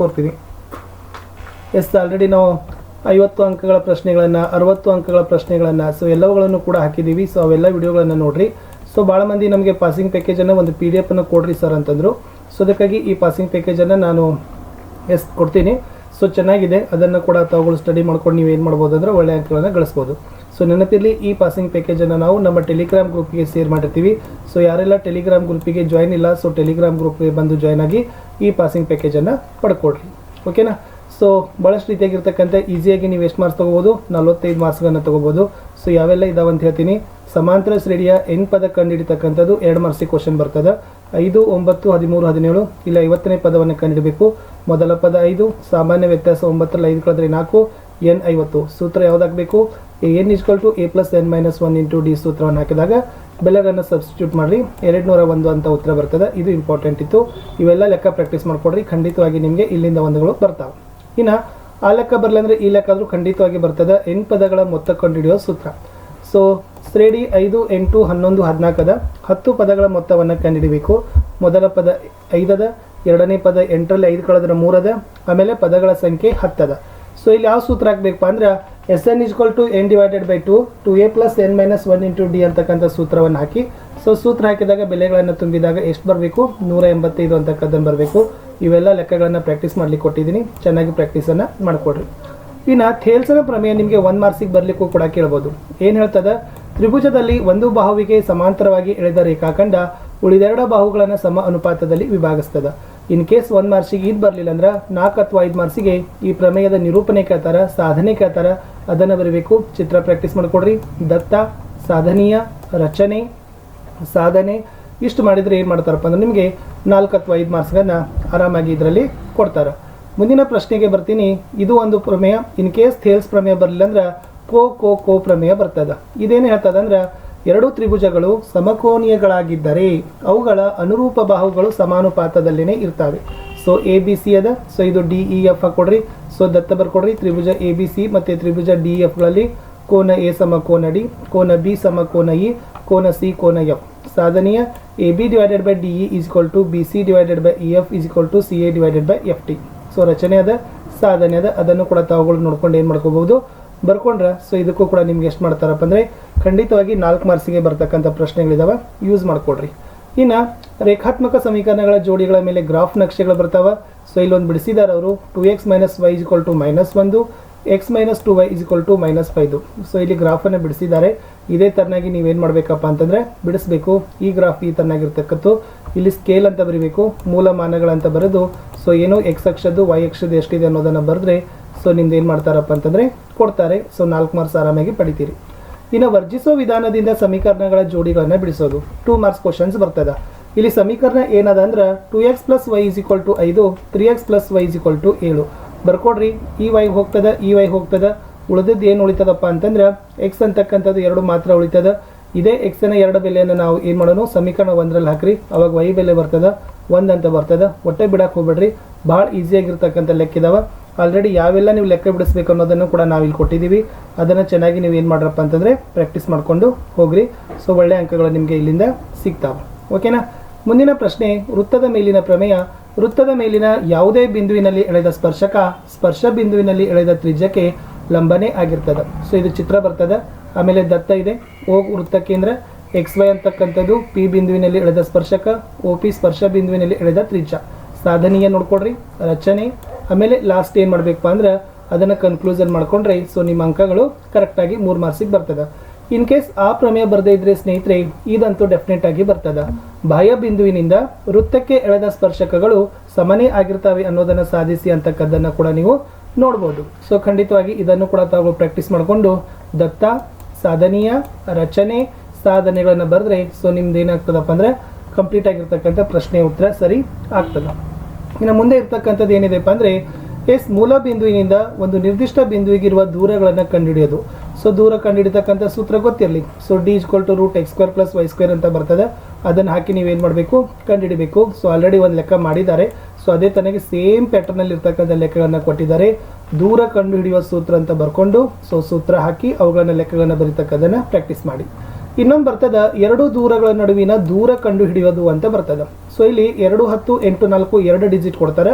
ಕೊಡ್ತೀವಿ. ಆಲ್ರೆಡಿ ನಾವು 50 ಅಂಕಗಳ ಪ್ರಶ್ನೆಗಳನ್ನು 60 ಅಂಕಗಳ ಪ್ರಶ್ನೆಗಳನ್ನು ಸೊ ಎಲ್ಲವುಗಳನ್ನು ಕೂಡ ಹಾಕಿದ್ದೀವಿ. ಸೊ ಅವೆಲ್ಲ ವಿಡಿಯೋಗಳನ್ನು ನೋಡ್ರಿ. ಸೊ ಭಾಳ ಮಂದಿ ನಮಗೆ ಪಾಸಿಂಗ್ ಪ್ಯಾಕೇಜನ್ನು ಒಂದು PDF ಅನ್ನು ಕೊಡ್ರಿ ಸರ್ ಅಂತಂದರು. ಸೊ ಅದಕ್ಕಾಗಿ ಈ ಪಾಸಿಂಗ್ ಪ್ಯಾಕೇಜನ್ನು ನಾನು ಕೊಡ್ತೀನಿ. ಸೊ ಚೆನ್ನಾಗಿದೆ, ಅದನ್ನು ಕೂಡ ತಾವುಗಳು ಸ್ಟಡಿ ಮಾಡ್ಕೊಂಡು ನೀವು ಏನು ಮಾಡ್ಬೋದು ಅಂದರೆ ಒಳ್ಳೆಯ ಅಂಕಗಳನ್ನು ಗಳಿಸ್ಬೋದು. ಸೊ ನೆನಪಿರಲಿ, ಈ ಪಾಸಿಂಗ್ ಪ್ಯಾಕೇಜನ್ನು ನಾವು ನಮ್ಮ ಟೆಲಿಗ್ರಾಮ್ ಗ್ರೂಪಿಗೆ ಶೇರ್ ಮಾಡಿರ್ತೀವಿ. ಸೊ ಯಾರೆಲ್ಲ ಟೆಲಿಗ್ರಾಮ್ ಗ್ರೂಪಿಗೆ ಜಾಯ್ನ್ ಇಲ್ಲ, ಸೊ ಟೆಲಿಗ್ರಾಮ್ ಗ್ರೂಪ್ಗೆ ಬಂದು ಜಾಯ್ನ್ ಆಗಿ ಈ ಪಾಸಿಂಗ್ ಪ್ಯಾಕೇಜನ್ನು ಪಡ್ಕೊಡ್ರಿ. ಓಕೆನಾ? ಸೊ ಭಾಳಷ್ಟು ರೀತಿಯಾಗಿರ್ತಕ್ಕಂಥ ಈಸಿಯಾಗಿ ನೀವು ಎಷ್ಟು ಮಾರ್ಕ್ಸ್ ತೊಗೋಬೋದು, 45 ಮಾರ್ಕ್ಸ್ಗಳನ್ನು ತೊಗೋಬೋದು. ಸೊ ಯಾವೆಲ್ಲ ಇದಾವೆ ಅಂತ ಹೇಳ್ತೀನಿ. ಸಮಾಂತರ ಶ್ರೇಣಿಯ n ಪದ ಕಂಡುಹಿಡಿತಕ್ಕಂಥದ್ದು 2 ಮಾರ್ಕ್ಸಿಗೆ ಕ್ವಶನ್ ಬರ್ತದೆ. 5, 9, 13, 17 ಇಲ್ಲಿ 50ನೇ ಪದವನ್ನು ಕಂಡುಹಿಡಬೇಕು. ಮೊದಲ ಪದ 5, ಸಾಮಾನ್ಯ ವ್ಯತ್ಯಾಸ 9 5 ಕಳೆದ್ರೆ 4, n 50. ಸೂತ್ರ ಯಾವುದಾಗಬೇಕು? n = a + n - 1 × d ಸೂತ್ರವನ್ನು ಹಾಕಿದಾಗ ಬೆಲೆಗಳನ್ನು ಸಬ್ಸ್ಟಿಟ್ಯೂಟ್ ಮಾಡಿರಿ, 201 ಅಂತ ಉತ್ತರ ಬರ್ತದೆ. ಇದು ಇಂಪಾರ್ಟೆಂಟ್ ಇತ್ತು. ಇವೆಲ್ಲ ಲೆಕ್ಕ ಪ್ರಾಕ್ಟೀಸ್ ಮಾಡ್ಕೊಡ್ರಿ, ಖಂಡಿತವಾಗಿ ನಿಮಗೆ ಇಲ್ಲಿಂದ ಒಂದುಗಳು ಬರ್ತಾವೆ. ಇನ್ನು ಆ ಲೆಕ್ಕ ಬರಲಂದ್ರೆ ಈ ಲೆಕ್ಕ ಆದರೂ ಖಂಡಿತವಾಗಿ ಬರ್ತದೆ. n ಪದಗಳ ಮೊತ್ತ ಕಂಡುಹಿಡಿಯೋ ಸೂತ್ರ. ಸೊ ಶ್ರೇಣಿ 5, 8, 11, 14 10 ಪದಗಳ ಮೊತ್ತವನ್ನು ಕಂಡುಹಿಡಬೇಕು. ಮೊದಲ ಪದ 5 ಎರಡನೇ ಪದ 8ರಲ್ಲಿ 5 ಕಳೆದ್ರೆ 3 ಆಮೇಲೆ ಪದಗಳ ಸಂಖ್ಯೆ 10. ಸೊ ಇಲ್ಲಿ ಯಾವ ಸೂತ್ರ ಹಾಕಬೇಕಪ್ಪ ಅಂದ್ರೆ Sn = n / 2 2a + n - 1 × d ಅಂತಕ್ಕಂಥ ಸೂತ್ರವನ್ನು ಹಾಕಿ. ಸೊ ಸೂತ್ರ ಹಾಕಿದಾಗ ಬೆಲೆಗಳನ್ನು ತುಂಬಿದಾಗ ಎಷ್ಟು ಬರಬೇಕು? 185 ಅಂತಕ್ಕಂಥದ್ದು ಬರಬೇಕು. ಇವೆಲ್ಲ ಲೆಕ್ಕಗಳನ್ನು ಪ್ರಾಕ್ಟೀಸ್ ಮಾಡ್ಲಿಕ್ಕೆ ಕೊಟ್ಟಿದ್ದೀನಿ, ಚೆನ್ನಾಗಿ ಪ್ರಾಕ್ಟೀಸನ್ನು ಮಾಡಿಕೊಡ್ರಿ. ಇನ್ನು ಥೇಲ್ಸನ ಪ್ರಮೇಯ ನಿಮಗೆ 1 ಮಾರ್ಕ್ಸಿಗೆ ಬರಲಿಕ್ಕೂ ಕೂಡ ಕೇಳ್ಬೋದು. ಏನು ಹೇಳ್ತದೆ? ತ್ರಿಭುಜದಲ್ಲಿ ಒಂದು ಬಾಹುವಿಗೆ ಸಮಾಂತರವಾಗಿ ಎಳೆದ ರೇಖಾಖಂಡ ಉಳಿದೆರಡು ಬಾಹುಗಳನ್ನು ಸಮ ಅನುಪಾತದಲ್ಲಿ ವಿಭಾಗಿಸ್ತದೆ. ಇನ್ ಕೇಸ್ 1 ಮಾರ್ಕ್ಸಿಗೆ ಇದು ಬರಲಿಲ್ಲ ಅಂದ್ರೆ 4 ಅಥವಾ 5 ಮಾರ್ಕ್ಸಿಗೆ ಈ ಪ್ರಮೇಯದ ನಿರೂಪಣೆ ಕೇಳ್ತಾರೆ, ಸಾಧನೆ ಕೇಳ್ತಾರೆ, ಅದನ್ನು ಬರೀಬೇಕು. ಚಿತ್ರ ಪ್ರಾಕ್ಟೀಸ್ ಮಾಡಿಕೊಡ್ರಿ. ದತ್ತ, ಸಾಧನೀಯ, ರಚನೆ, ಸಾಧನೆ ಇಷ್ಟು ಮಾಡಿದರೆ ಏನು ಮಾಡ್ತಾರಪ್ಪ ಅಂದ್ರೆ ನಿಮಗೆ 4 ಅಥವಾ 5 ಮಾರ್ಕ್ಸ್ಗಳನ್ನು ಆರಾಮಾಗಿ ಇದರಲ್ಲಿ ಕೊಡ್ತಾರೆ. ಮುಂದಿನ ಪ್ರಶ್ನೆಗೆ ಬರ್ತೀನಿ. ಇದು ಒಂದು ಪ್ರಮೇಯ. ಇನ್ ಕೇಸ್ ಥೇಲ್ಸ್ ಪ್ರಮೇಯ ಬರಲಿಲ್ಲ ಅಂದ್ರೆ ಕೋ ಪ್ರಮೇಯ ಬರ್ತದೆ. ಇದೇನು ಹೇಳ್ತದೆ ಅಂದ್ರೆ ಎರಡು ತ್ರಿಭುಜಗಳು ಸಮಕೋನೀಯಗಳಾಗಿದ್ದರೆ ಅವುಗಳ ಅನುರೂಪ ಬಾಹುಗಳು ಸಮಾನುಪಾತದಲ್ಲಿನೇ ಇರ್ತವೆ. ಸೊ ABC ಅದ. ಸೊ ಇದು DEF ಹಾಕೊಡ್ರಿ. ಸೊ ದತ್ತ ಬರ್ಕೊಡ್ರಿ. ತ್ರಿಭುಜ ABC ಮತ್ತು ತ್ರಿಭುಜ DEFಗಳಲ್ಲಿ ಕೋನ A ಸಮ ಕೋನ D, ಕೋನ B ಸಮ ಕೋನ E, ಕೋನ C ಕೋನ F. ಸಾಧನೀಯ AB / DE = BC / EF = CA / FT. So ರಚನೆ ಅದ, ಸಾಧನೆ ಅದ, ಅದನ್ನು ಕೂಡ ತಾವುಗಳು ನೋಡ್ಕೊಂಡು ಏನು ಮಾಡ್ಕೋಬಹುದು ಬರ್ಕೊಂಡ್ರೆ. ಸೊ ಇದಕ್ಕೂ ಕೂಡ ನಿಮ್ಗೆ ಎಷ್ಟು ಮಾಡ್ತಾರಪ್ಪ ಅಂದರೆ ಖಂಡಿತವಾಗಿ 4 ಮಾರ್ಕ್ಸಿಗೆ ಬರ್ತಕ್ಕಂಥ ಪ್ರಶ್ನೆಗಳಿದಾವೆ, ಯೂಸ್ ಮಾಡ್ಕೊಡ್ರಿ. ಇನ್ನು ರೇಖಾತ್ಮಕ ಸಮೀಕರಣಗಳ ಜೋಡಿಗಳ ಮೇಲೆ ಗ್ರಾಫ್ ನಕ್ಷೆಗಳು ಬರ್ತಾವೆ. ಸೊ ಇಲ್ಲೊಂದು ಬಿಡಿಸಿದ್ದಾರೆ ಅವರು. 2x - y = -1, x - 2y = -5. So ಇಲ್ಲಿ ಗ್ರಾಫನ್ನು ಬಿಡಿಸಿದ್ದಾರೆ. ಇದೇ ಥರನಾಗಿ ನೀವೇನು ಮಾಡಬೇಕಪ್ಪ ಅಂತಂದರೆ ಬಿಡಿಸ್ಬೇಕು. ಈ ಗ್ರಾಫ್ ಈ ಥರನಾಗಿರ್ತಕ್ಕಂಥ ಇಲ್ಲಿ ಸ್ಕೇಲ್ ಅಂತ ಬರೀಬೇಕು, ಮೂಲಮಾನಗಳಂತ ಬರೆದು ಸೊ ಏನು x ಅಕ್ಷದ್ದು y ಅಕ್ಷದ್ದು ಎಷ್ಟಿದೆ ಅನ್ನೋದನ್ನು ಬರೆದ್ರೆ ಸೊ ನಿಮ್ದು ಏನು ಮಾಡ್ತಾರಪ್ಪ ಅಂತಂದರೆ ಕೊಡ್ತಾರೆ. ಸೊ 4 ಮಾರ್ಕ್ಸ್ ಆರಾಮಾಗಿ ಪಡಿತೀರಿ. ಇನ್ನು ವರ್ಜಿಸೋ ವಿಧಾನದಿಂದ ಸಮೀಕರಣಗಳ ಜೋಡಿಗಳನ್ನು ಬಿಡಿಸೋದು 2 ಮಾರ್ಕ್ಸ್ ಕ್ವಶನ್ಸ್ ಬರ್ತದೆ. ಇಲ್ಲಿ ಸಮೀಕರಣ ಏನದ ಅಂದ್ರೆ 2x + y = 5, 3x + y = 7 ಬರ್ಕೊಡ್ರಿ. ಈ y ಹೋಗ್ತದೆ, ಈ y ಹೋಗ್ತದೆ, ಉಳಿದದ್ದು ಏನು ಉಳಿತದಪ್ಪ ಅಂತಂದ್ರೆ x ಅಂತಕ್ಕಂಥದ್ದು 2 ಮಾತ್ರ ಉಳಿತದೆ. ಇದೇ x ನ 2 ಬೆಲೆಯನ್ನು ನಾವು ಏನು ಮಾಡೋಣ, ಸಮೀಕರಣ 1ರಲ್ಲಿ ಹಾಕ್ರಿ. ಅವಾಗ y ಬೆಲೆ ಬರ್ತದೆ 1 ಅಂತ ಬರ್ತದೆ. ಒಟ್ಟೆ ಬಿಡಕ್ಕೆ ಹೋಗ್ಬೇಡ್ರಿ, ಭಾಳ ಈಸಿಯಾಗಿರ್ತಕ್ಕಂಥ ಲೆಕ್ಕ ಇದಾವೆ. ಆಲ್ರೆಡಿ ಯಾವೆಲ್ಲ ನೀವು ಲೆಕ್ಕ ಬಿಡಿಸ್ಬೇಕು ಅನ್ನೋದನ್ನು ಕೂಡ ನಾವು ಇಲ್ಲಿ ಕೊಟ್ಟಿದ್ದೀವಿ. ಅದನ್ನು ಚೆನ್ನಾಗಿ ನೀವು ಏನು ಮಾಡ್ರಪ್ಪ ಅಂತಂದರೆ ಪ್ರಾಕ್ಟೀಸ್ ಮಾಡಿಕೊಂಡು ಹೋಗ್ರಿ. ಸೊ ಒಳ್ಳೆ ಅಂಕಗಳು ನಿಮಗೆ ಇಲ್ಲಿಂದ ಸಿಗ್ತಾವೆ. ಓಕೆನಾ? ಮುಂದಿನ ಪ್ರಶ್ನೆ ವೃತ್ತದ ಮೇಲಿನ ಪ್ರಮೇಯ. ವೃತ್ತದ ಮೇಲಿನ ಯಾವುದೇ ಬಿಂದುವಿನಲ್ಲಿ ಎಳೆದ ಸ್ಪರ್ಶಕ ಸ್ಪರ್ಶ ಬಿಂದುವಿನಲ್ಲಿ ಎಳೆದ ತ್ರಿಜ್ಯಕ್ಕೆ ಲಂಬನೆ ಆಗಿರ್ತದೆ. ಸೊ ಇದು ಚಿತ್ರ ಬರ್ತದೆ. ಆಮೇಲೆ ದತ್ತ ಇದೆ. O ವೃತ್ತ ಕೇಂದ್ರ, XY ಅಂತಕ್ಕಂಥದ್ದು P ಬಿಂದುವಿನಲ್ಲಿ ಎಳೆದ ಸ್ಪರ್ಶಕ, OP ಸ್ಪರ್ಶ ಬಿಂದುವಿನಲ್ಲಿ ಎಳೆದ ತ್ರಿಜ್ಯ. ಸಾಧನೀಯ ನೋಡ್ಕೊಡ್ರಿ, ರಚನೆ, ಆಮೇಲೆ ಲಾಸ್ಟ್ ಏನು ಮಾಡಬೇಕಪ್ಪ ಅಂದ್ರೆ ಅದನ್ನು ಕನ್ಕ್ಲೂಷನ್ ಮಾಡ್ಕೊಂಡ್ರೆ ಸೊ ನಿಮ್ಮ ಅಂಕಗಳು ಕರೆಕ್ಟಾಗಿ 3 ಮಾರ್ಕ್ಸಿಗೆ ಬರ್ತದೆ. ಇನ್ ಕೇಸ್ ಆ ಪ್ರಮೇಯ ಬರದೇ ಇದ್ರೆ ಸ್ನೇಹಿತರೆ ಇದಂತೂ ಡೆಫಿನೆಟ್ ಆಗಿ ಬರ್ತದೆ. ಬಾಹ್ಯ ಬಿಂದುವಿನಿಂದ ವೃತ್ತಕ್ಕೆ ಎಳೆದ ಸ್ಪರ್ಶಕಗಳು ಸಮನೇ ಆಗಿರ್ತವೆ ಅನ್ನೋದನ್ನು ಸಾಧಿಸಿ ಅಂತಕ್ಕದ್ದನ್ನು ಕೂಡ ನೀವು ನೋಡ್ಬೋದು. ಸೊ ಖಂಡಿತವಾಗಿ ಇದನ್ನು ಕೂಡ ತಾವು ಪ್ರಾಕ್ಟೀಸ್ ಮಾಡಿಕೊಂಡು ದತ್ತ, ಸಾಧನೀಯ, ರಚನೆ, ಸಾಧನೆಗಳನ್ನು ಬರೆದ್ರೆ ಸೊ ನಿಮ್ದು ಏನಾಗ್ತದಪ್ಪ ಅಂದರೆ ಕಂಪ್ಲೀಟ್ ಆಗಿರ್ತಕ್ಕಂಥ ಪ್ರಶ್ನೆ ಉತ್ತರ ಸರಿ ಆಗ್ತದೆ. ಇನ್ನು ಮುಂದೆ ಇರ್ತಕ್ಕಂಥದ್ದು ಏನಿದೆಪ್ಪ ಅಂದರೆ ಮೂಲ ಬಿಂದುವಿನಿಂದ ಒಂದು ನಿರ್ದಿಷ್ಟ ಬಿಂದುವಿಗಿರುವ ದೂರಗಳನ್ನು ಕಂಡುಹಿಡಿಯೋದು. ಸೊ ದೂರ ಕಂಡುಹಿಡಿತಕ್ಕಂಥ ಸೂತ್ರ ಗೊತ್ತಿರಲಿ. ಸೊ D = √x² + y² ಅಂತ ಬರ್ತದೆ. ಅದನ್ನು ಹಾಕಿ ನೀವೇನು ಮಾಡಬೇಕು, ಕಂಡುಹಿಡಿಬೇಕು. ಸೊ ಆಲ್ರೆಡಿ ಒಂದು ಲೆಕ್ಕ ಮಾಡಿದ್ದಾರೆ. ಸೊ ಅದೇ ತನಗೆ ಸೇಮ್ ಪ್ಯಾಟರ್ನಲ್ಲಿ ಇರ್ತಕ್ಕಂಥ ಲೆಕ್ಕಗಳನ್ನು ಕೊಟ್ಟಿದ್ದಾರೆ. ದೂರ ಕಂಡುಹಿಡಿಯುವ ಸೂತ್ರ ಅಂತ ಬರ್ಕೊಂಡು ಸೊ ಸೂತ್ರ ಹಾಕಿ ಅವುಗಳನ್ನ ಲೆಕ್ಕಗಳನ್ನು ಬರೀತಕ್ಕದನ್ನು ಪ್ರಾಕ್ಟೀಸ್ ಮಾಡಿ. ಇನ್ನೊಂದು ಬರ್ತದೆ ಎರಡು ದೂರಗಳ ನಡುವಿನ ದೂರ ಕಂಡುಹಿಡಿಯೋದು ಅಂತ ಬರ್ತದೆ. ಸೊ ಇಲ್ಲಿ 2, 10, 8, 4 2 ಡಿಜಿಟ್ ಕೊಡ್ತಾರೆ.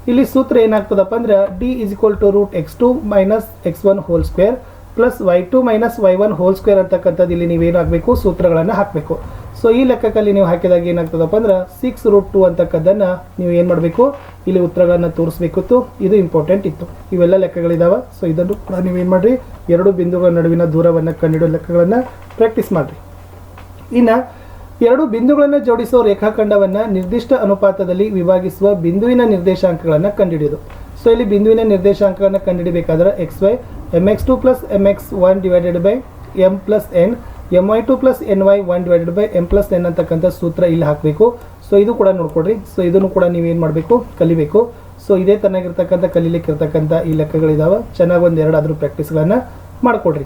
ಇಲ್ಲಿ ಸೂತ್ರ ಏನಾಗ್ತದಪ್ಪ ಅಂದ್ರೆ D is equal to root x2 minus x1 whole square plus y2 minus y1 whole square ಅಂತಕ್ಕಂಥದ್ದು ಇಲ್ಲಿ ನೀವೇನು ಹಾಕಬೇಕು ಸೂತ್ರಗಳನ್ನು ಹಾಕಬೇಕು. ಸೊ ಈ ಲೆಕ್ಕದಲ್ಲಿ ನೀವು ಹಾಕಿದಾಗ ಏನಾಗ್ತದಪ್ಪ ಅಂದ್ರೆ 6√2 ಅಂತಕ್ಕದ್ದನ್ನು ನೀವು ಏನು ಮಾಡಬೇಕು ಇಲ್ಲಿ ಉತ್ತರಗಳನ್ನು ತೋರಿಸ್ಬೇಕಿತ್ತು. ಇದು ಇಂಪಾರ್ಟೆಂಟ್ ಇತ್ತು. ಇವೆಲ್ಲ ಲೆಕ್ಕಗಳಿದಾವೆ. ಸೊ ಇದನ್ನು ಕೂಡ ನೀವೇನು ಮಾಡಿರಿ ಎರಡು ಬಿಂದುಗಳ ನಡುವಿನ ದೂರವನ್ನು ಕಂಡುಹಿಡಿಯೋ ಲೆಕ್ಕಗಳನ್ನು ಪ್ರಾಕ್ಟೀಸ್ ಮಾಡಿರಿ. ಇನ್ನು ಎರಡು ಬಿಂದುಗಳನ್ನು ಜೋಡಿಸುವ ರೇಖಾಖಂಡವನ್ನು ನಿರ್ದಿಷ್ಟ ಅನುಪಾತದಲ್ಲಿ ವಿಭಾಗಿಸುವ ಬಿಂದುವಿನ ನಿರ್ದೇಶಾಂಕಗಳನ್ನು ಕಂಡುಹಿಡಿಯೋದು. ಸೊ ಇಲ್ಲಿ ಬಿಂದುವಿನ ನಿರ್ದೇಶಾಂಕಗಳನ್ನು ಕಂಡುಹಿಡಿಬೇಕಾದ್ರೆ xy mx2 plus mx1 divided by m plus n my2 plus ny 1 divided by m plus n ಅಂತಕ್ಕಂಥ ಸೂತ್ರ ಇಲ್ಲಿ ಹಾಕಬೇಕು. ಸೊ ಇದು ಕೂಡ ನೋಡ್ಕೊಡ್ರಿ. ಸೊ ಇದನ್ನು ಕೂಡ ನೀವೇನು ಮಾಡಬೇಕು ಕಲಿಬೇಕು. ಸೊ ಇದೇ ತನ್ನಾಗಿರ್ತಕ್ಕಂಥ ಕಲೀಲಿಕ್ಕಿರ್ತಕ್ಕಂಥ ಈ ಲೆಕ್ಕಗಳಿದಾವೆ. ಚೆನ್ನಾಗಿ ಒಂದೆರಡಾದರೂ ಪ್ರಾಕ್ಟೀಸ್ಗಳನ್ನು ಮಾಡಿಕೊಡ್ರಿ.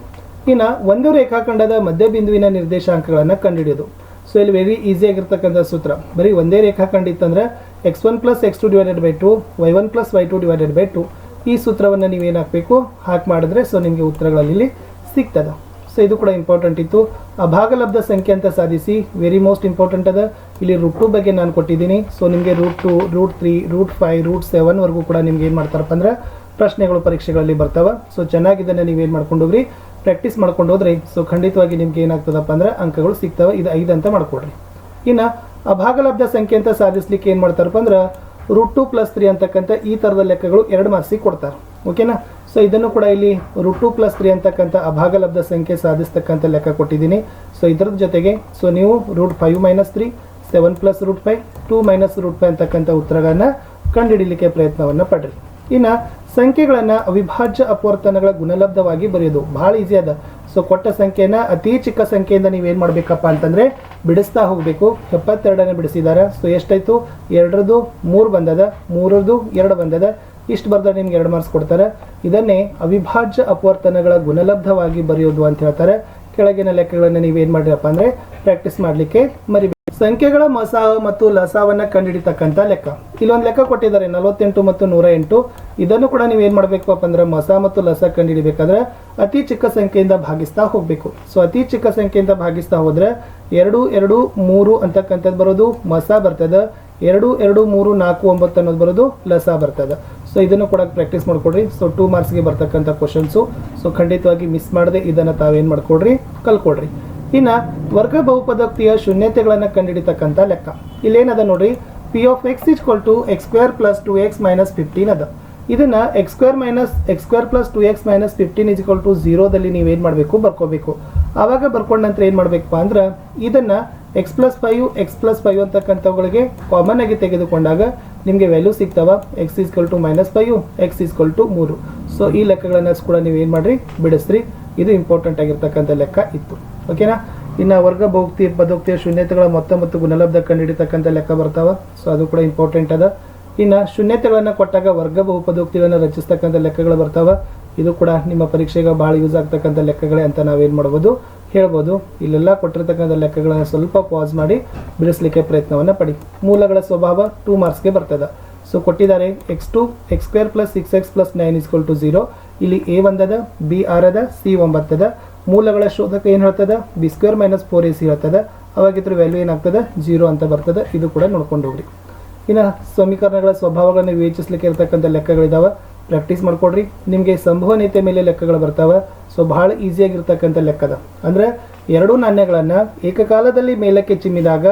ಇನ್ನು ಒಂದು ರೇಖಾಖಂಡದ ಮಧ್ಯಬಿಂದುವಿನ ನಿರ್ದೇಶಾಂಕಗಳನ್ನು ಕಂಡುಹಿಡಿಯೋದು. ಸೊ ಇಲ್ಲಿ ವೆರಿ ಈಸಿಯಾಗಿರ್ತಕ್ಕಂಥ ಸೂತ್ರ. ಬರೀ ಒಂದೇ ರೇಖಾಖಂಡ ಇತ್ತಂದರೆ x1 plus x2 divided by 2 y1 plus y2 divided by 2 ಈ ಸೂತ್ರವನ್ನು ನೀವೇನು ಹಾಕಬೇಕು ಹಾಕಿ ಮಾಡಿದ್ರೆ ಸೊ ನಿಮಗೆ ಉತ್ತರಗಳಲ್ಲಿ ಸಿಗ್ತದೆ. ಸೊ ಇದು ಕೂಡ ಇಂಪಾರ್ಟೆಂಟ್ ಇತ್ತು. ಅಭಾಗಲಬ್ಧ ಸಂಖ್ಯೆ ಅಂತ ಸಾಧಿಸಿ ವೆರಿ ಮೋಸ್ಟ್ ಇಂಪಾರ್ಟೆಂಟ್ ಅದ. ಇಲ್ಲಿ √2 ಬಗ್ಗೆ ನಾನು ಕೊಟ್ಟಿದ್ದೀನಿ. ಸೊ ನಿಮಗೆ √2 √3 √5 √7 ವರೆಗೂ ಕೂಡ ನಿಮ್ಗೆ ಏನು ಮಾಡ್ತಾರಪ್ಪ ಅಂದ್ರೆ ಪ್ರಶ್ನೆಗಳು ಪರೀಕ್ಷೆಗಳಲ್ಲಿ ಬರ್ತಾವೆ. ಸೊ ಚೆನ್ನಾಗಿ ಇದನ್ನು ನೀವೇನು ಮಾಡ್ಕೊಂಡು ಹೋಗ್ರಿ ಪ್ರಾಕ್ಟೀಸ್ ಮಾಡ್ಕೊಂಡು ಹೋದ್ರಿ. ಸೊ ಖಂಡಿತವಾಗಿ ನಿಮ್ಗೆ ಏನಾಗ್ತದಪ್ಪ ಅಂದ್ರೆ ಅಂಕಗಳು ಸಿಗ್ತವೆ. ಇದು 5 ಅಂತ ಮಾಡ್ಕೊಡ್ರಿ. ಇನ್ನು ಅಭಾಗಲಬ್ಧ ಸಂಖ್ಯೆ ಅಂತ ಸಾಧಿಸ್ಲಿಕ್ಕೆ ಏನು ಮಾಡ್ತಾರಪ್ಪ ಅಂದ್ರೆ √2 ಪ್ಲಸ್ 3 ಅಂತಕ್ಕಂಥ ಈ ಥರದ ಲೆಕ್ಕಗಳು 2 ಮಾರ್ಕ್ಸಿಗೆ ಕೊಡ್ತಾರೆ. ಓಕೆನಾ. ಸೊ ಇದನ್ನು ಕೂಡ ಇಲ್ಲಿ √2 ಪ್ಲಸ್ 3 ಅಂತಕ್ಕಂಥ ಅಭಾಗಲಬ್ಧ ಸಂಖ್ಯೆ ಸಾಧಿಸ್ತಕ್ಕಂಥ ಲೆಕ್ಕ ಕೊಟ್ಟಿದ್ದೀನಿ. ಸೊ ಇದರದ ಜೊತೆಗೆ ಸೊ ನೀವು √5 ಮೈನಸ್ 3 7 ಪ್ಲಸ್ √5 2 ಮೈನಸ್ √5 ಅಂತಕ್ಕಂಥ ಉತ್ತರಗಳನ್ನು ಕಂಡುಹಿಡಿಯಲಿಕ್ಕೆ ಪ್ರಯತ್ನವನ್ನು ಪಡ್ರಿ. ಇನ್ನು ಸಂಖ್ಯೆಗಳನ್ನು ಅವಿಭಾಜ್ಯ ಅಪವರ್ತನಗಳ ಗುಣಲಬ್ಧವಾಗಿ ಬರೆಯೋದು ಭಾಳ ಈಸಿ ಅದ. ಸೊ ಕೊಟ್ಟ ಸಂಖ್ಯೆನ ಅತಿ ಚಿಕ್ಕ ಸಂಖ್ಯೆಯಿಂದ ನೀವೇನು ಮಾಡಬೇಕಪ್ಪ ಅಂತಂದರೆ ಬಿಡಿಸ್ತಾ ಹೋಗಬೇಕು. 72ನೇ ಬಿಡಿಸಿದ್ದಾರೆ. ಸೊ ಎಷ್ಟಾಯಿತು 2ರದ್ದು 3 ಬಂದದ 3ರದ್ದು 2 ಬಂದದ. ಇಷ್ಟು ಬರ್ದ ನಿಮ್ಗೆ 2 ಮಾರ್ಕ್ಸ್ ಕೊಡ್ತಾರೆ. ಇದನ್ನೇ ಅವಿಭಾಜ್ಯ ಅಪವರ್ತನಗಳ ಗುಣಲಬ್ಧವಾಗಿ ಬರೆಯೋದು ಅಂತ ಹೇಳ್ತಾರೆ. ಕೆಳಗಿನ ಲೆಕ್ಕಗಳನ್ನು ನೀವೇನು ಮಾಡಿರಪ್ಪ ಅಂದರೆ ಪ್ರಾಕ್ಟೀಸ್ ಮಾಡಲಿಕ್ಕೆ ಮರಿಬೇಕು. ಸಂಖ್ಯೆಗಳ ಮಸಾವ ಮತ್ತು ಲಸಾವನ್ನು ಕಂಡುಹಿಡಿತಕ್ಕಂಥ ಲೆಕ್ಕ. ಇಲ್ಲೊಂದು ಲೆಕ್ಕ ಕೊಟ್ಟಿದ್ದಾರೆ 48 ಮತ್ತು 108. ಇದನ್ನು ಕೂಡ ನೀವೇನು ಮಾಡಬೇಕಪ್ಪ ಅಂದ್ರೆ ಮಸ ಮತ್ತು ಲಸ ಕಂಡುಹಿಡಿಬೇಕಾದ್ರೆ ಅತಿ ಚಿಕ್ಕ ಸಂಖ್ಯೆಯಿಂದ ಭಾಗಿಸ್ತಾ ಹೋಗಬೇಕು. ಸೊ ಅತಿ ಚಿಕ್ಕ ಸಂಖ್ಯೆಯಿಂದ ಭಾಗಿಸ್ತಾ ಹೋದರೆ 2 2 3 ಅಂತಕ್ಕಂಥದ್ದು ಬರೋದು ಮಸ ಬರ್ತದೆ. 2 2 3 4 9 ಅನ್ನೋದು ಬರೋದು ಲಸ ಬರ್ತದೆ. ಸೊ ಇದನ್ನು ಕೂಡ ಪ್ರಾಕ್ಟೀಸ್ ಮಾಡ್ಕೊಡ್ರಿ. ಸೊ 2 ಮಾರ್ಕ್ಸ್ಗೆ ಬರ್ತಕ್ಕಂಥ ಕ್ವಶನ್ಸು. ಸೊ ಖಂಡಿತವಾಗಿ ಮಿಸ್ ಮಾಡದೆ ಇದನ್ನು ತಾವೇನು ಮಾಡ್ಕೊಡ್ರಿ ಕಲ್ಕೊಡ್ರಿ. ಇನ್ನು ವರ್ಗ ಬಹುಪದೋಕ್ತಿಯ ಶೂನ್ಯತೆಗಳನ್ನು ಕಂಡುಹಿಡಿತಕ್ಕಂಥ ಲೆಕ್ಕ. ಇಲ್ಲೇನದ ನೋಡ್ರಿ P of X equal to x² plus 2x minus 15 ಅದ. ಇದನ್ನು x² plus 2x minus 15 is equal to 0ದಲ್ಲಿ ನೀವೇನು ಮಾಡಬೇಕು ಬರ್ಕೋಬೇಕು. ಆವಾಗ ಬರ್ಕೊಂಡ ನಂತರ ಏನು ಮಾಡಬೇಕಪ್ಪ ಅಂದ್ರೆ ಇದನ್ನು x ಪ್ಲಸ್ 5 ಅಂತಕ್ಕಂಥವುಗಳಿಗೆ ಕಾಮನ್ ಆಗಿ ತೆಗೆದುಕೊಂಡಾಗ ನಿಮಗೆ ವ್ಯಾಲ್ಯೂ ಸಿಗ್ತಾವ. x equal to -5 x equal to 3. So ಈ ಲೆಕ್ಕಗಳನ್ನು ಕೂಡ ನೀವು ಏನು ಮಾಡಿರಿ ಬಿಡಿಸ್ರಿ. ಇದು ಇಂಪಾರ್ಟೆಂಟ್ ಆಗಿರ್ತಕ್ಕಂಥ ಲೆಕ್ಕ ಇತ್ತು. ಓಕೆನಾ. ಇನ್ನು ವರ್ಗ ಬಹುಪದೋಕ್ತಿಯ ಶೂನ್ಯತೆಗಳ ಮೊತ್ತ ಮತ್ತು ಗುಣಲಬ್ಧ ಕಂಡುಹಿಡಿತಕ್ಕಂಥ ಲೆಕ್ಕ ಬರ್ತಾವ. ಸೊ ಅದು ಕೂಡ ಇಂಪಾರ್ಟೆಂಟ್ ಅದ. ಇನ್ನು ಶೂನ್ಯತೆಗಳನ್ನು ಕೊಟ್ಟಾಗ ವರ್ಗ ಬಹುಪದೋಕ್ತಿಗಳನ್ನು ರಚಿಸ್ತಕ್ಕಂಥ ಲೆಕ್ಕಗಳು ಬರ್ತಾವ. ಇದು ಕೂಡ ನಿಮ್ಮ ಪರೀಕ್ಷೆಗೆ ಭಾಳ ಯೂಸ್ ಆಗ್ತಕ್ಕಂಥ ಲೆಕ್ಕಗಳೇ ಅಂತ ನಾವೇನು ಮಾಡ್ಬೋದು ಹೇಳ್ಬೋದು. ಇಲ್ಲೆಲ್ಲ ಕೊಟ್ಟಿರ್ತಕ್ಕಂಥ ಲೆಕ್ಕಗಳನ್ನು ಸ್ವಲ್ಪ ಪಾಸ್ ಮಾಡಿ ಬಿಡಿಸ್ಲಿಕ್ಕೆ ಪ್ರಯತ್ನವನ್ನು ಪಡಿ. ಮೂಲಗಳ ಸ್ವಭಾವ 2 ಮಾರ್ಕ್ಸ್ಗೆ ಬರ್ತದೆ. ಸೊ ಕೊಟ್ಟಿದ್ದಾರೆ x2 x² plus 6x plus 9 ಈಸ್ಕಲ್ to 0. ಇಲ್ಲಿ a 1 ಅದ, b 6 ಅದ, c 9 ಅದ. ಮೂಲಗಳ ಶೋಧಕ ಏನು ಹೇಳ್ತದೆ b² ಮೈನಸ್ 4ac ಹೇಳ್ತದೆ. ಅವಾಗಿದ್ರ ವ್ಯಾಲ್ಯೂ ಏನಾಗ್ತದೆ 0 ಅಂತ ಬರ್ತದೆ. ಇದು ಕೂಡ ನೋಡ್ಕೊಂಡು ಹೋಗ್ರಿ. ಇನ್ನು ಸಮೀಕರಣಗಳ ಸ್ವಭಾವಗಳನ್ನು ವಿವೇಚಿಸಲಿಕ್ಕೆ ಇರತಕ್ಕಂಥ ಲೆಕ್ಕಗಳಿದಾವೆ. ಪ್ರಾಕ್ಟೀಸ್ ಮಾಡ್ಕೊಡ್ರಿ. ನಿಮಗೆ ಸಂಭವನೀಯತೆ ಮೇಲೆ ಲೆಕ್ಕಗಳು ಬರ್ತಾವೆ. ಸೊ ಭಾಳ ಈಸಿಯಾಗಿರ್ತಕ್ಕಂಥ ಲೆಕ್ಕದ ಅಂದರೆ 2 ನಾಣ್ಯಗಳನ್ನು ಏಕಕಾಲದಲ್ಲಿ ಮೇಲಕ್ಕೆ ಚಿಮ್ಮಿದಾಗ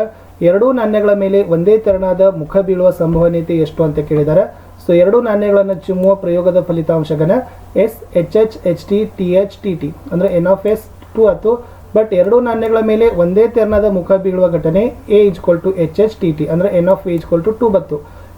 2 ನಾಣ್ಯಗಳ ಮೇಲೆ ಒಂದೇ ತೆರನಾದ ಮುಖ ಬೀಳುವ ಸಂಭವನೀಯತೆ ಎಷ್ಟು ಅಂತ ಕೇಳಿದ್ದಾರೆ. ಸೊ 2 ನಾಣ್ಯಗಳನ್ನು ಚಿಮ್ಮುವ ಪ್ರಯೋಗದ ಫಲಿತಾಂಶಗನ S HH HT TH TT ಅಂದರೆ n(s) 2 ಆಯಿತು. ಬಟ್ 2 ನಾಣ್ಯಗಳ ಮೇಲೆ ಒಂದೇ ತೆರನಾದ ಮುಖ ಬೀಳುವ ಘಟನೆ A equal to HH TT ಅಂದರೆ n(a) ಈಕ್ವಲ್ ಟು 2 ಬತ್ತು.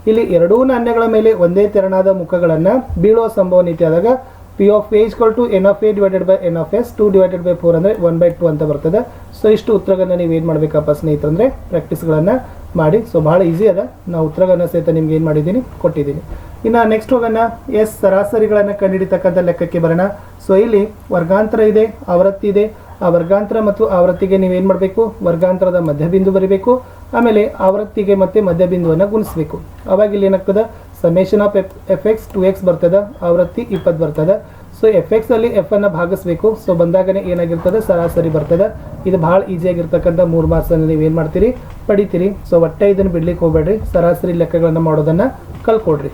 ಇಲ್ಲಿ 2 ನಾಣ್ಯಗಳ ಮೇಲೆ ಒಂದೇ ತೆರನಾದ ಮುಖಗಳನ್ನು ಬೀಳುವ ಸಂಭವನೀಯತೆ ಆದಾಗ P of A equal to n(a) divided by n(s) 2 divided by 4 ಅಂದರೆ 1/2 ಅಂತ ಬರ್ತದೆ. ಸೊ ಇಷ್ಟು ಉತ್ತರಗಳನ್ನು ನೀವೇನು ಮಾಡಬೇಕಪ್ಪ ಸ್ನೇಹಿತರಂದರೆ ಪ್ರಾಕ್ಟೀಸ್ಗಳನ್ನು ಮಾಡಿ. ಸೊ ಭಾಳ ಈಸಿ ಅದ. ನಾವು ಉತ್ತರಗಳನ್ನು ಸಹಿತ ನಿಮ್ಗೆ ಏನು ಮಾಡಿದ್ದೀನಿ ಕೊಟ್ಟಿದ್ದೀನಿ. ಇನ್ನು ನೆಕ್ಸ್ಟ್ ಹೋಗೋಣ ಎಸ್ ಸರಾಸರಿಗಳನ್ನು ಕಂಡುಹಿಡಿತಕ್ಕಂಥ ಲೆಕ್ಕಕ್ಕೆ ಬರೋಣ. ಸೊ ಇಲ್ಲಿ ವರ್ಗಾಂತರ ಇದೆ, ಆವೃತ್ತಿ ಇದೆ. ಆ ವರ್ಗಾಂತರ ಮತ್ತು ಆವೃತ್ತಿಗೆ ನೀವೇನು ಮಾಡಬೇಕು ವರ್ಗಾಂತರದ ಮಧ್ಯಬಿಂದು ಬರೀಬೇಕು. ಆಮೇಲೆ ಆವೃತ್ತಿಗೆ ಮತ್ತೆ ಮಧ್ಯಬಿಂದುವನ್ನು ಗುಣಿಸಬೇಕು. ಅವಾಗ ಇಲ್ಲಿ ಏನಾಗ್ತದೆ ಸಮೇಷನ್ ಆಫ್ fx 2x ಬರ್ತದೆ, ಆವೃತ್ತಿ 20 ಬರ್ತದೆ. ಸೊ fx ಅಲ್ಲಿ f ಅನ್ನು ಭಾಗಿಸ್ಬೇಕು. ಸೊ ಬಂದಾಗನೇ ಏನಾಗಿರ್ತದೆ ಸರಾಸರಿ ಬರ್ತದೆ. ಇದು ಭಾಳ ಈಸಿಯಾಗಿರ್ತಕ್ಕಂಥ 3 ಮಾರ್ಕ್ಸನ್ನು ನೀವೇನು ಮಾಡ್ತೀರಿ ಪಡಿತೀರಿ. ಸೊ ಒಟ್ಟೆ ಇದನ್ನು ಬಿಡ್ಲಿಕ್ಕೆ ಹೋಗ್ಬೇಡ್ರಿ. ಸರಾಸರಿ ಲೆಕ್ಕಗಳನ್ನು ಮಾಡೋದನ್ನು ಕಲ್ಕೊಡ್ರಿ.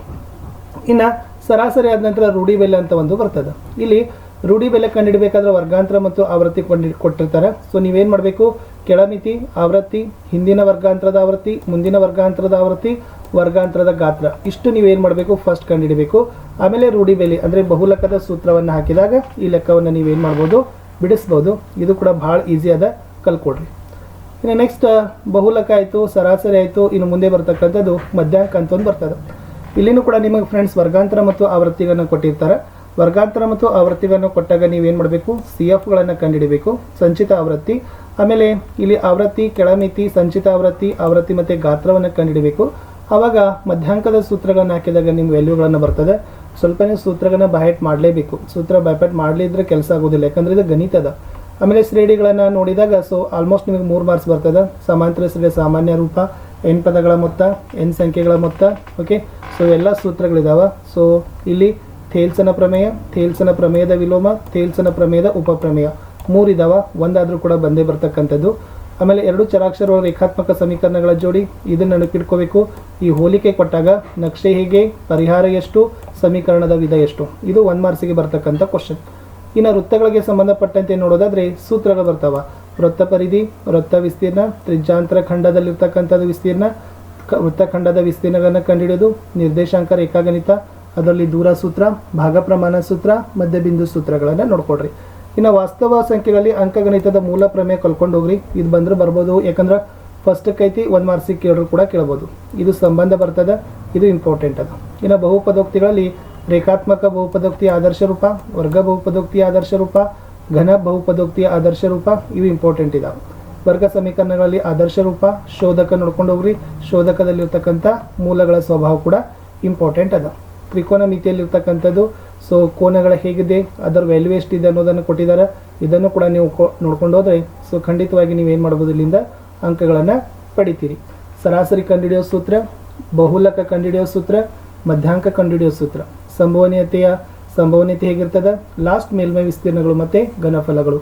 ಇನ್ನು ಸರಾಸರಿ ಆದ ನಂತರ ರೂಢಿ ಬೆಲೆ ಅಂತ ಒಂದು ಬರ್ತದೆ. ಇಲ್ಲಿ ರೂಢಿ ಬೆಲೆ ಕಂಡುಹಿಡಬೇಕಾದ್ರೆ ವರ್ಗಾಂತರ ಮತ್ತು ಆವೃತ್ತಿ ಕೊಟ್ಟಿರ್ತಾರೆ. ಸೊ ನೀವೇನು ಮಾಡಬೇಕು, ಕೆಳಮಿತಿ, ಆವೃತ್ತಿ, ಹಿಂದಿನ ವರ್ಗಾಂತರದ ಆವೃತ್ತಿ, ಮುಂದಿನ ವರ್ಗಾಂತರದ ಆವೃತ್ತಿ, ವರ್ಗಾಂತರದ ಗಾತ್ರ, ಇಷ್ಟು ನೀವೇನು ಮಾಡಬೇಕು ಫಸ್ಟ್ ಕಂಡುಹಿಡಬೇಕು. ಆಮೇಲೆ ರೂಢಿ ಬೆಲೆ ಅಂದರೆ ಬಹುಲಕದ ಸೂತ್ರವನ್ನು ಹಾಕಿದಾಗ ಈ ಲೆಕ್ಕವನ್ನು ನೀವೇನು ಮಾಡ್ಬೋದು, ಬಿಡಿಸ್ಬೋದು. ಇದು ಕೂಡ ಭಾಳ ಈಸಿ ಅದ, ಕಲ್ಕೊಡ್ರಿ. ಇನ್ನು ನೆಕ್ಸ್ಟ್ ಬಹುಲಕ ಆಯಿತು, ಸರಾಸರಿ ಆಯಿತು. ಇನ್ನು ಮುಂದೆ ಬರ್ತಕ್ಕಂಥದ್ದು ಮಧ್ಯಾಂಕ ಅಂತ ಒಂದು ಬರ್ತದೆ. ಇಲ್ಲಿನೂ ಕೂಡ ನಿಮಗೆ ಫ್ರೆಂಡ್ಸ್ ವರ್ಗಾಂತರ ಮತ್ತು ಆವೃತ್ತಿಗಳನ್ನು ಕೊಟ್ಟಿರ್ತಾರೆ. ವರ್ಗಾಂತರ ಮತ್ತು ಆವೃತ್ತಿಗಳನ್ನು ಕೊಟ್ಟಾಗ ನೀವೇನು ಮಾಡಬೇಕು, CFಗಳನ್ನು ಕಂಡುಹಿಡಬೇಕು, ಸಂಚಿತ ಆವೃತ್ತಿ. ಆಮೇಲೆ ಇಲ್ಲಿ ಆವೃತ್ತಿ, ಕೆಳಮಿತಿ, ಸಂಚಿತ ಆವೃತ್ತಿ, ಆವೃತ್ತಿ ಮತ್ತು ಗಾತ್ರವನ್ನು ಕಂಡುಹಿಡಬೇಕು. ಆವಾಗ ಮಧ್ಯಾಂಕದ ಸೂತ್ರಗಳನ್ನು ಹಾಕಿದಾಗ ನಿಮ್ಮ ವ್ಯಾಲ್ಯೂಗಳನ್ನು ಬರ್ತದೆ. ಸ್ವಲ್ಪ ನೀವು ಸೂತ್ರಗಳನ್ನು ಬೈಹೆಟ್ ಮಾಡಲೇಬೇಕು. ಸೂತ್ರ ಬೈಹೆಟ್ ಮಾಡಲಿದ್ರೆ ಕೆಲಸ ಆಗೋದಿಲ್ಲ, ಯಾಕಂದರೆ ಇದು ಗಣಿತದ. ಆಮೇಲೆ ಶ್ರೇಣಿಗಳನ್ನು ನೋಡಿದಾಗ ಸೊ ಆಲ್ಮೋಸ್ಟ್ ನಿಮಗೆ 3 ಮಾರ್ಕ್ಸ್ ಬರ್ತದೆ. ಸಮಾಂತರ ಶ್ರೇಣಿ ಸಾಮಾನ್ಯ ರೂಪ, n ಪದಗಳ ಮೊತ್ತ, n ಸಂಖ್ಯೆಗಳ ಮೊತ್ತ. ಓಕೆ, ಸೊ ಎಲ್ಲ ಸೂತ್ರಗಳಿದಾವೆ. ಸೊ ಇಲ್ಲಿ ಥೇಲ್ಸನ ಪ್ರಮೇಯ, ಥೇಲ್ಸನ ಪ್ರಮೇಯದ ವಿಲೋಮ, ಥೇಲ್ಸನ ಪ್ರಮೇಯದ ಉಪಪ್ರಮೇಯ 3 ಇದಾವೆ. ಒಂದಾದರೂ ಕೂಡ ಬಂದೇ ಬರ್ತಕ್ಕಂಥದ್ದು. ಆಮೇಲೆ 2 ಚರಾಕ್ಷರ ರೇಖಾತ್ಮಕ ಸಮೀಕರಣಗಳ ಜೋಡಿ, ಇದನ್ನು ನೆನಪಿಟ್ಕೋಬೇಕು. ಈ ಹೋಲಿಕೆ ಕೊಟ್ಟಾಗ ನಕ್ಷೆ ಹೇಗೆ, ಪರಿಹಾರ ಎಷ್ಟು, ಸಮೀಕರಣದ ವಿಧ ಎಷ್ಟು, ಇದು 1 ಮಾರ್ಕ್ಸಿಗೆ ಬರ್ತಕ್ಕಂಥ ಕ್ವಶನ್. ಇನ್ನು ವೃತ್ತಗಳಿಗೆ ಸಂಬಂಧಪಟ್ಟಂತೆ ನೋಡೋದಾದ್ರೆ ಸೂತ್ರಗಳು ಬರ್ತಾವ. ವೃತ್ತ ಪರಿಧಿ, ವೃತ್ತ ವಿಸ್ತೀರ್ಣ, ತ್ರಿಜ್ಯಾಂತರ ಖಂಡದಲ್ಲಿರ್ತಕ್ಕಂಥದ್ದು ವಿಸ್ತೀರ್ಣ, ವೃತ್ತಖಂಡದ ವಿಸ್ತೀರ್ಣಗಳನ್ನು ಕಂಡುಹಿಡಿಯೋದು, ನಿರ್ದೇಶಾಂಕ ರೇಖಾಗಣಿತ, ಅದರಲ್ಲಿ ದೂರ ಸೂತ್ರ, ಭಾಗ ಪ್ರಮಾಣ ಸೂತ್ರ, ಮಧ್ಯಬಿಂದು ಸೂತ್ರಗಳನ್ನು ನೋಡ್ಕೊಡ್ರಿ. ಇನ್ನು ವಾಸ್ತವ ಸಂಖ್ಯೆಗಳಲ್ಲಿ ಅಂಕಗಣಿತದ ಮೂಲ ಪ್ರಮೇಯ ಕಲ್ಕೊಂಡು ಹೋಗ್ರಿ. ಇದು ಬಂದ್ರೆ ಬರ್ಬೋದು, ಯಾಕಂದ್ರೆ ಫಸ್ಟಕ್ಕೆ ಐತಿ 1 ಮಾರ್ಕ್ಸಿಗೆ ಕೇಳಿದ್ರು ಕೂಡ ಕೇಳ್ಬೋದು. ಇದು ಸಂಬಂಧ ಬರ್ತದೆ, ಇದು ಇಂಪಾರ್ಟೆಂಟ್ ಅದು. ಇನ್ನು ಬಹುಪದೋಕ್ತಿಗಳಲ್ಲಿ ರೇಖಾತ್ಮಕ ಬಹುಪದೋಕ್ತಿಯ ಆದರ್ಶ ರೂಪ, ವರ್ಗ ಬಹುಪದೋಕ್ತಿಯ ಆದರ್ಶ ರೂಪ, ಘನ ಬಹುಪದೋಕ್ತಿಯ ಆದರ್ಶ ರೂಪ, ಇವು ಇಂಪಾರ್ಟೆಂಟ್ ಇದಾವೆ. ವರ್ಗ ಸಮೀಕರಣಗಳಲ್ಲಿ ಆದರ್ಶ ರೂಪ, ಶೋಧಕ ನೋಡ್ಕೊಂಡು ಹೋಗ್ರಿ. ಶೋಧಕದಲ್ಲಿರ್ತಕ್ಕಂಥ ಮೂಲಗಳ ಸ್ವಭಾವ ಕೂಡ ಇಂಪಾರ್ಟೆಂಟ್ ಅದ. ತ್ರಿಕೋನ ಮಿತಿಯಲ್ಲಿರ್ತಕ್ಕಂಥದ್ದು, ಸೊ ಕೋನಗಳ ಹೇಗಿದೆ, ಅದರ ವ್ಯಾಲ್ಯೂ ಎಷ್ಟಿದೆ ಅನ್ನೋದನ್ನು ಕೊಟ್ಟಿದ್ದಾರೆ. ಇದನ್ನು ಕೂಡ ನೀವು ನೋಡ್ಕೊಂಡು ಹೋದರೆ ಸೊ ಖಂಡಿತವಾಗಿ ನೀವೇನು ಮಾಡ್ಬೋದು, ಇಲ್ಲಿಂದ ಅಂಕಗಳನ್ನು ಪಡಿತೀರಿ. ಸರಾಸರಿ ಕಂಡುಹಿಡಿಯೋ ಸೂತ್ರ, ಬಹುಲಕ ಕಂಡುಹಿಡಿಯೋ ಸೂತ್ರ, ಮಧ್ಯಾಂಕ ಕಂಡುಹಿಡಿಯೋ ಸೂತ್ರ, ಸಂಭವನೀಯತೆ ಹೇಗಿರ್ತದೆ, ಲಾಸ್ಟ್ ಮೇಲ್ಮೈ ವಿಸ್ತೀರ್ಣಗಳು ಮತ್ತು ಘನಫಲಗಳು.